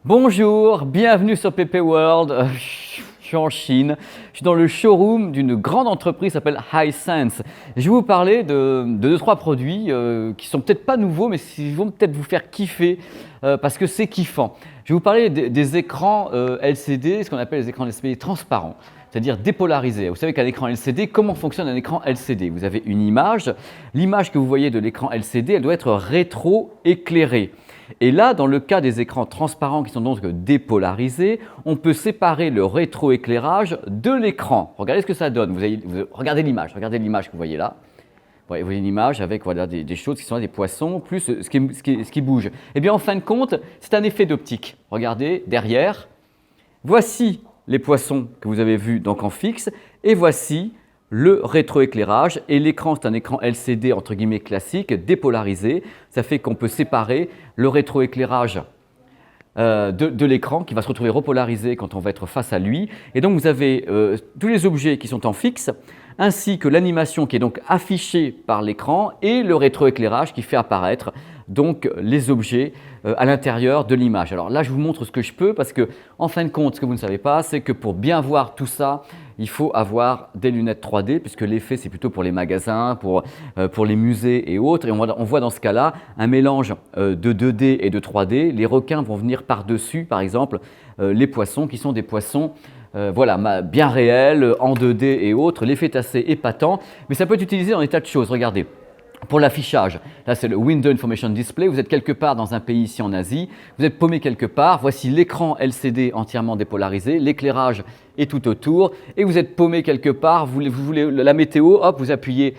Bonjour, bienvenue sur PP World. Je suis en Chine, je suis dans le showroom d'une grande entreprise qui s'appelle Hisense. Je vais vous parler de deux, trois produits qui sont peut-être pas nouveaux, mais qui vont peut-être vous faire kiffer parce que c'est kiffant. Je vais vous parler des écrans LCD, ce qu'on appelle les écrans LCD transparents, c'est-à-dire dépolarisés. Vous savez qu'un écran LCD, comment fonctionne un écran LCD? Vous avez une image, l'image que vous voyez de l'écran LCD, elle doit être rétro-éclairée. Et là, dans le cas des écrans transparents qui sont donc dépolarisés, on peut séparer le rétroéclairage de l'écran. Regardez ce que ça donne. Regardez l'image que vous voyez là. Vous voyez une image avec voilà, des choses qui sont là, des poissons, plus ce qui bouge. Eh bien, en fin de compte, c'est un effet d'optique. Regardez, derrière, voici les poissons que vous avez vus donc en fixe, et voici le rétroéclairage. Et l'écran, c'est un écran LCD entre guillemets classique, dépolarisé. Ça fait qu'on peut séparer le rétroéclairage de l'écran qui va se retrouver repolarisé quand on va être face à lui. Et donc vous avez tous les objets qui sont en fixe, ainsi que l'animation qui est donc affichée par l'écran et le rétroéclairage qui fait apparaître donc les objets à l'intérieur de l'image. Alors là, je vous montre ce que je peux parce que, en fin de compte, ce que vous ne savez pas, c'est que pour bien voir tout ça, il faut avoir des lunettes 3D puisque l'effet, c'est plutôt pour les magasins, pour les musées et autres. Et on voit dans ce cas-là un mélange de 2D et de 3D. Les requins vont venir par-dessus, par exemple, les poissons qui sont des poissons voilà, bien réels, en 2D et autres. L'effet est assez épatant, mais ça peut être utilisé dans des tas de choses. Regardez. Pour l'affichage, là c'est le Window Information Display, vous êtes quelque part dans un pays ici en Asie, vous êtes paumé quelque part, voici l'écran LCD entièrement dépolarisé, l'éclairage est tout autour et vous êtes paumé quelque part, vous voulez la météo, hop, vous appuyez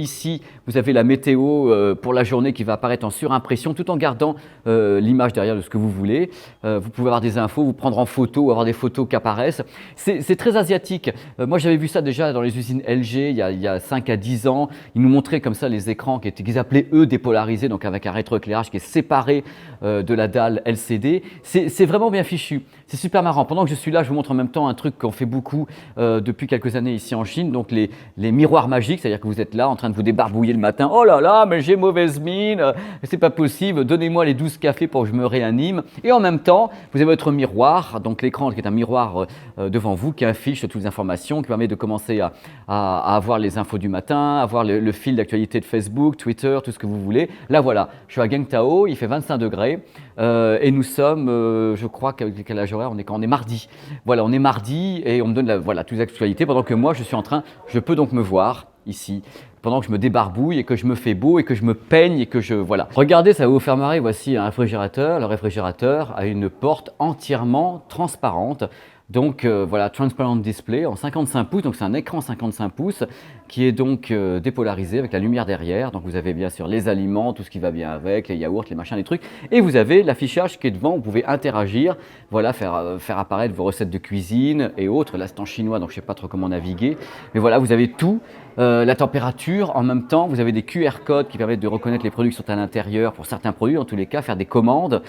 ici, vous avez la météo pour la journée qui va apparaître en surimpression tout en gardant l'image derrière de ce que vous voulez. Vous pouvez avoir des infos, vous prendre en photo ou avoir des photos qui apparaissent. C'est très asiatique. Moi j'avais vu ça déjà dans les usines LG il y a 5 à 10 ans. Ils nous montraient comme ça les écrans qu'ils appelaient eux dépolarisés, donc avec un rétroéclairage qui est séparé de la dalle LCD. C'est vraiment bien fichu. C'est super marrant. Pendant que je suis là, je vous montre en même temps un truc qu'on fait beaucoup depuis quelques années ici en Chine, donc les miroirs magiques, c'est-à-dire que vous êtes là en train de vous débarbouiller le matin. Oh là là, mais j'ai mauvaise mine, c'est pas possible, donnez-moi les 12 cafés pour que je me réanime. Et en même temps, vous avez votre miroir, donc l'écran qui est un miroir devant vous qui affiche toutes les informations, qui permet de commencer à avoir les infos du matin, avoir le fil d'actualité de Facebook, Twitter, tout ce que vous voulez. Là voilà, je suis à Gengtao, il fait 25 degrés et nous sommes, je crois, quel âge horaire on est mardi. Voilà, on est mardi et on me donne voilà, toutes les actualités pendant que moi je peux donc me voir ici, pendant que je me débarbouille et que je me fais beau et que je me peigne et que voilà. Regardez, ça va vous faire marrer, voici un réfrigérateur. Le réfrigérateur a une porte entièrement transparente. Donc voilà, Transparent Display en 55 pouces, donc c'est un écran 55 pouces qui est donc dépolarisé avec la lumière derrière. Donc vous avez bien sûr les aliments, tout ce qui va bien avec, les yaourts, les machins, les trucs. Et vous avez l'affichage qui est devant, vous pouvez interagir, voilà, faire apparaître vos recettes de cuisine et autres. Là c'est en chinois, donc je ne sais pas trop comment naviguer. Mais voilà, vous avez tout. La température, en même temps, vous avez des QR codes qui permettent de reconnaître les produits qui sont à l'intérieur pour certains produits, en tous les cas, faire des commandes,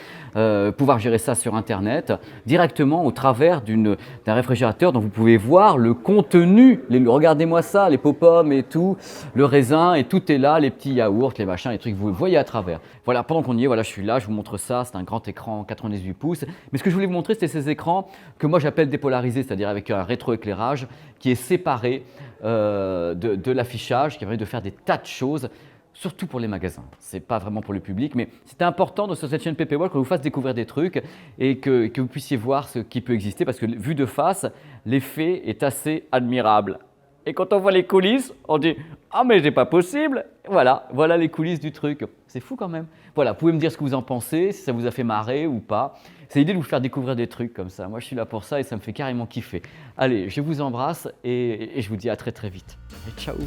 pouvoir gérer ça sur Internet, directement au travers d'un réfrigérateur dont vous pouvez voir le contenu. Regardez-moi ça, les pop-pommes et tout, le raisin et tout est là, les petits yaourts, les machins, les trucs, vous voyez à travers. Voilà, pendant qu'on y est, voilà, je suis là, je vous montre ça, c'est un grand écran 98 pouces. Mais ce que je voulais vous montrer, c'était ces écrans que moi j'appelle dépolarisés, c'est-à-dire avec un rétroéclairage qui est séparé de l'affichage, qui permet de faire des tas de choses, surtout pour les magasins. Ce n'est pas vraiment pour le public, mais c'est important sur cette chaîne PP World qu'on vous fasse découvrir des trucs et que vous puissiez voir ce qui peut exister, parce que vu de face, l'effet est assez admirable. Et quand on voit les coulisses, on dit « Ah mais c'est pas possible !» Voilà les coulisses du truc. C'est fou quand même. Voilà, vous pouvez me dire ce que vous en pensez, si ça vous a fait marrer ou pas. C'est l'idée de vous faire découvrir des trucs comme ça. Moi, je suis là pour ça et ça me fait carrément kiffer. Allez, je vous embrasse et je vous dis à très très vite. Et ciao!